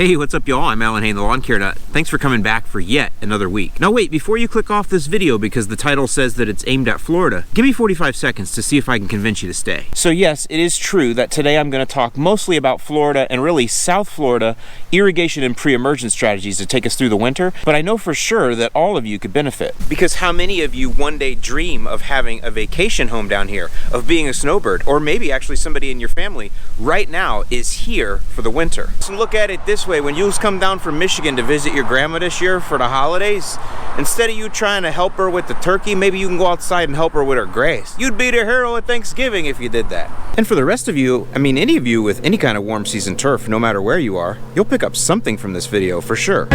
Hey, what's up y'all? I'm Alan Hain, the Lawn Care Nut. Thanks for coming back for yet another week. Now wait, before you click off this video because the title says that it's aimed at Florida, give me 45 seconds to see if I can convince you to stay. So yes, it is true that today I'm going to talk mostly about Florida and really South Florida irrigation and pre-emergent strategies to take us through the winter, but I know for sure that all of you could benefit. Because how many of you one day dream of having a vacation home down here, of being a snowbird, or maybe actually somebody in your family right now is here for the winter. So look at it this way, when you come down from Michigan to visit your grandma this year for the holidays, instead of you trying to help her with the turkey, maybe you can go outside and help her with her grace. You'd be the hero at Thanksgiving if you did that. And for the rest of you, I mean any of you with any kind of warm season turf, no matter where you are, you'll pick up something from this video for sure.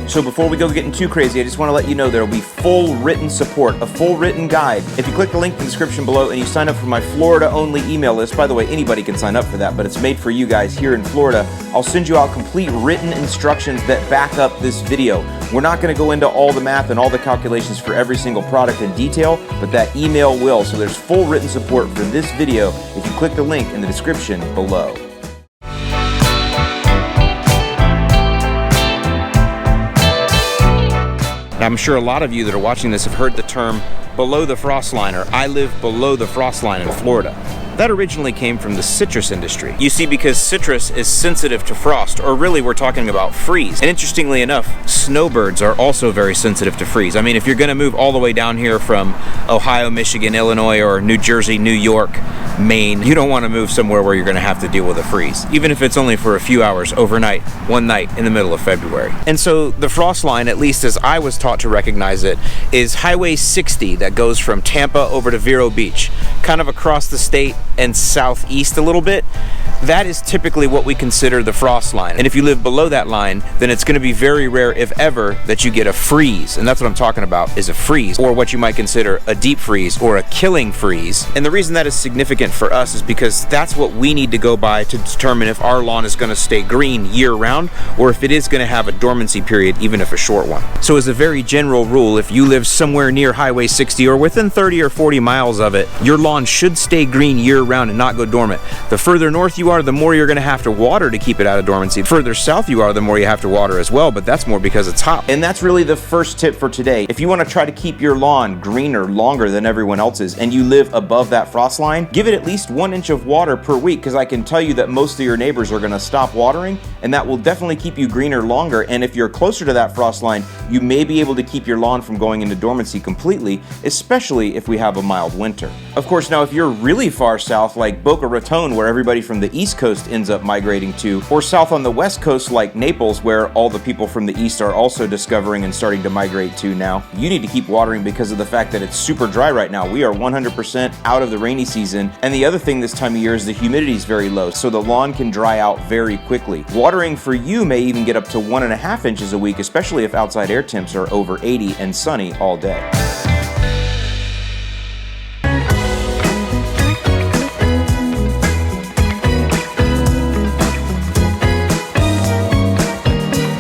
So before we go getting too crazy, I just want to let you know there will be full written support, a full written guide. If you click the link in the description below and you sign up for my Florida only email list, by the way, anybody can sign up for that, but it's made for you guys here in Florida, I'll send you out complete written instructions that back up this video. We're not going to go into all the math and all the calculations for every single product in detail, but that email will. So there's full written support for this video if you click the link in the description below. I'm sure a lot of you that are watching this have heard the term below the frost line, or I live below the frost line in Florida. That originally came from the citrus industry. You see, because citrus is sensitive to frost, or really we're talking about freeze. And interestingly enough, snowbirds are also very sensitive to freeze. I mean, if you're gonna move all the way down here from Ohio, Michigan, Illinois, or New Jersey, New York, Maine, you don't wanna move somewhere where you're gonna have to deal with a freeze, even if it's only for a few hours overnight, one night in the middle of February. And so the frost line, at least as I was taught to recognize it, is Highway 60 that goes from Tampa over to Vero Beach, kind of across the state and southeast a little bit. That is typically what we consider the frost line. And if you live below that line, then it's going to be very rare, if ever, that you get a freeze. And that's what I'm talking about, is a freeze, or what you might consider a deep freeze or a killing freeze. And the reason that is significant for us is because that's what we need to go by to determine if our lawn is going to stay green year round, or if it is going to have a dormancy period, even if a short one. So as a very general rule, if you live somewhere near Highway 60 or within 30 or 40 miles of it, your lawn should stay green year round and not go dormant. The further north you are, the more you're going to have to water to keep it out of dormancy. The further south you are, the more you have to water as well, but that's more because it's hot. And that's really the first tip for today. If you want to try to keep your lawn greener longer than everyone else's and you live above that frost line, give it at least 1 inch of water per week, because I can tell you that most of your neighbors are going to stop watering, and that will definitely keep you greener longer. And if you're closer to that frost line, you may be able to keep your lawn from going into dormancy completely, especially if we have a mild winter. Of course, now if you're really far south, like Boca Raton, where everybody from the East Coast ends up migrating to, or south on the West Coast like Naples, where all the people from the East are also discovering and starting to migrate to now, you need to keep watering because of the fact that it's super dry right now. We are 100% out of the rainy season, and the other thing this time of year is the humidity is very low, so the lawn can dry out very quickly. Watering for you may even get up to 1.5 inches a week, especially if outside air temps are over 80 and sunny all day.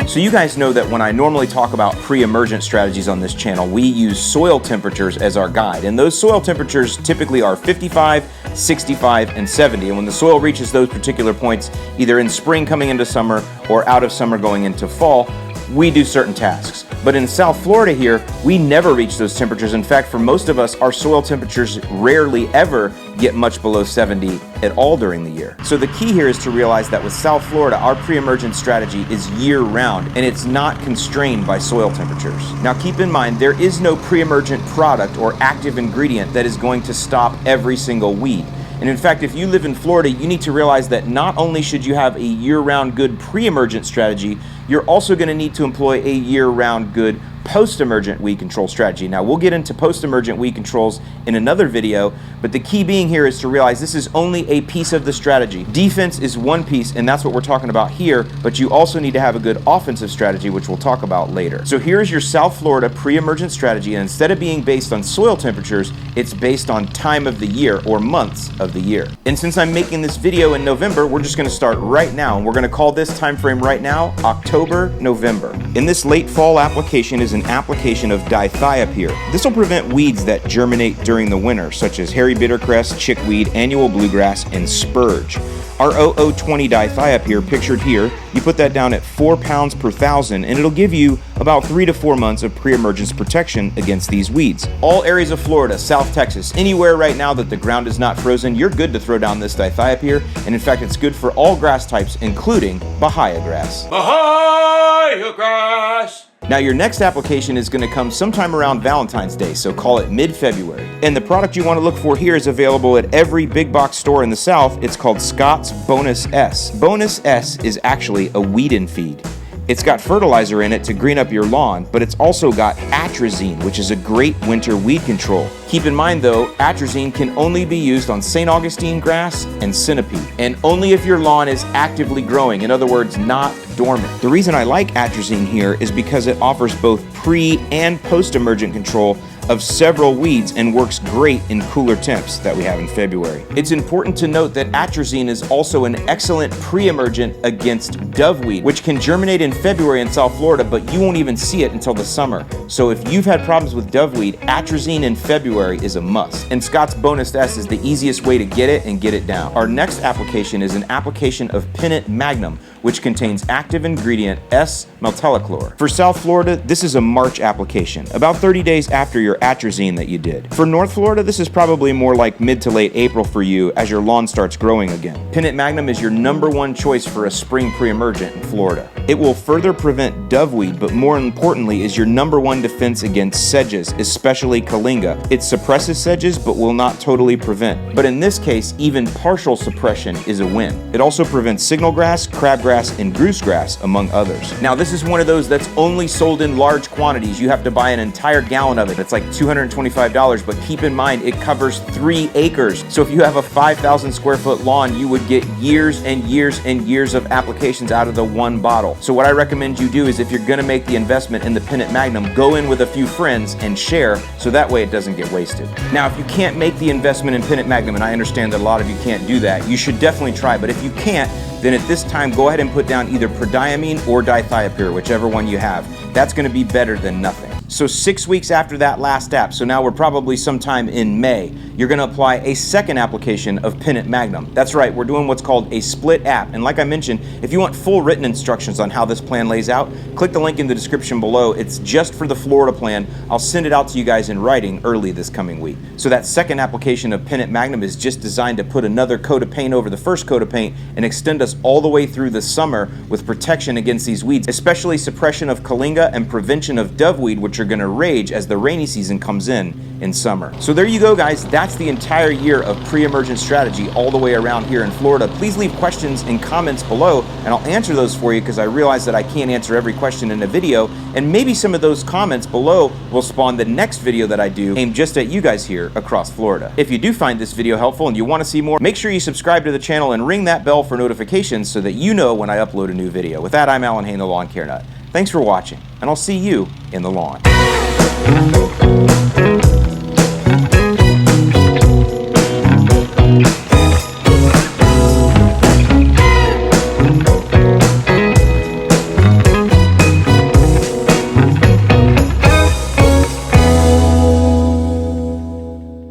So you guys know that when I normally talk about pre-emergent strategies on this channel, we use soil temperatures as our guide. And those soil temperatures typically are 55, 65, and 70. And when the soil reaches those particular points, either in spring coming into summer or out of summer going into fall, we do certain tasks. But in South Florida here, we never reach those temperatures. In fact, for most of us, our soil temperatures rarely ever get much below 70 at all during the year. So the key here is to realize that with South Florida, our pre-emergent strategy is year-round, and it's not constrained by soil temperatures. Now keep in mind, there is no pre-emergent product or active ingredient that is going to stop every single weed. And in fact, if you live in Florida, you need to realize that not only should you have a year-round good pre-emergent strategy, you're also going to need to employ a year-round good post-emergent weed control strategy. Now, we'll get into post-emergent weed controls in another video, but the key being here is to realize this is only a piece of the strategy. Defense is one piece, and that's what we're talking about here, but you also need to have a good offensive strategy, which we'll talk about later. So here's your South Florida pre-emergent strategy, and instead of being based on soil temperatures, it's based on time of the year or months of the year. And since I'm making this video in November, we're just going to start right now, and we're going to call this time frame right now October, November. And this late fall application is an application of Dithiopyr. This will prevent weeds that germinate during the winter, such as hairy bittercress, chickweed, annual bluegrass, and spurge. Our 0020 Dithiopyr pictured here, you put that down at 4 pounds per thousand, and it'll give you about 3 to 4 months of pre-emergence protection against these weeds. All areas of Florida, South Texas, anywhere right now that the ground is not frozen, you're good to throw down this Dithiopyr, and in fact it's good for all grass types, including Bahia grass. Bahia grass! Now your next application is going to come sometime around Valentine's Day, so call it mid-February. And the product you want to look for here is available at every big box store in the South. It's called Scott's Bonus S. Bonus S is actually a weed-in feed. It's got fertilizer in it to green up your lawn, but it's also got atrazine, which is a great winter weed control. Keep in mind though, atrazine can only be used on St. Augustine grass and centipede, and only if your lawn is actively growing, in other words, not dormant. The reason I like atrazine here is because it offers both pre- and post-emergent control of several weeds and works great in cooler temps that we have in February. It's important to note that atrazine is also an excellent pre-emergent against doveweed, which can germinate in February in South Florida, but you won't even see it until the summer. So if you've had problems with doveweed, atrazine in February is a must. And Scott's Bonus S is the easiest way to get it and get it down. Our next application is an application of Pennant Magnum, which contains active ingredient S-maltolachlor. For South Florida, this is a March application, about 30 days after your atrazine that you did. For North Florida, this is probably more like mid to late April for you as your lawn starts growing again. Pennant Magnum is your #1 choice for a spring pre-emergent in Florida. It will further prevent doveweed, but more importantly is your #1 defense against sedges, especially kylinga. It suppresses sedges, but will not totally prevent. But in this case, even partial suppression is a win. It also prevents signal grass, crabgrass, and goosegrass, among others. Now, this is one of those that's only sold in large quantities. You have to buy an entire gallon of it. It's like $225, but keep in mind it covers 3 acres. So if you have a 5,000 square foot lawn, you would get years and years and years of applications out of the one bottle. So what I recommend you do is, if you're gonna make the investment in the Pennant Magnum, go in with a few friends and share, so that way it doesn't get wasted. Now, if you can't make the investment in Pennant Magnum, and I understand that a lot of you can't do that, you should definitely try, but if you can't, then at this time go ahead and put down either prodiamine or Dithiopyr, whichever one you have. That's gonna be better than nothing. So 6 weeks after that last app, so now we're probably sometime in May, you're gonna apply a second application of Pennant Magnum. That's right, we're doing what's called a split app. And like I mentioned, if you want full written instructions on how this plan lays out, click the link in the description below. It's just for the Florida plan. I'll send it out to you guys in writing early this coming week. So that second application of Pennant Magnum is just designed to put another coat of paint over the first coat of paint and extend us all the way through the summer with protection against these weeds, especially suppression of kylinga and prevention of doveweed, which are gonna rage as the rainy season comes in summer. So there you go, guys. That's the entire year of pre-emergent strategy all the way around here in Florida. Please leave questions and comments below, and I'll answer those for you, because I realize that I can't answer every question in a video, and maybe some of those comments below will spawn the next video that I do aimed just at you guys here across Florida. If you do find this video helpful and you want to see more, make sure you subscribe to the channel and ring that bell for notifications so that you know when I upload a new video. With that, I'm Alan Hain, the Lawn Care Nut. Thanks for watching, and I'll see you in the lawn.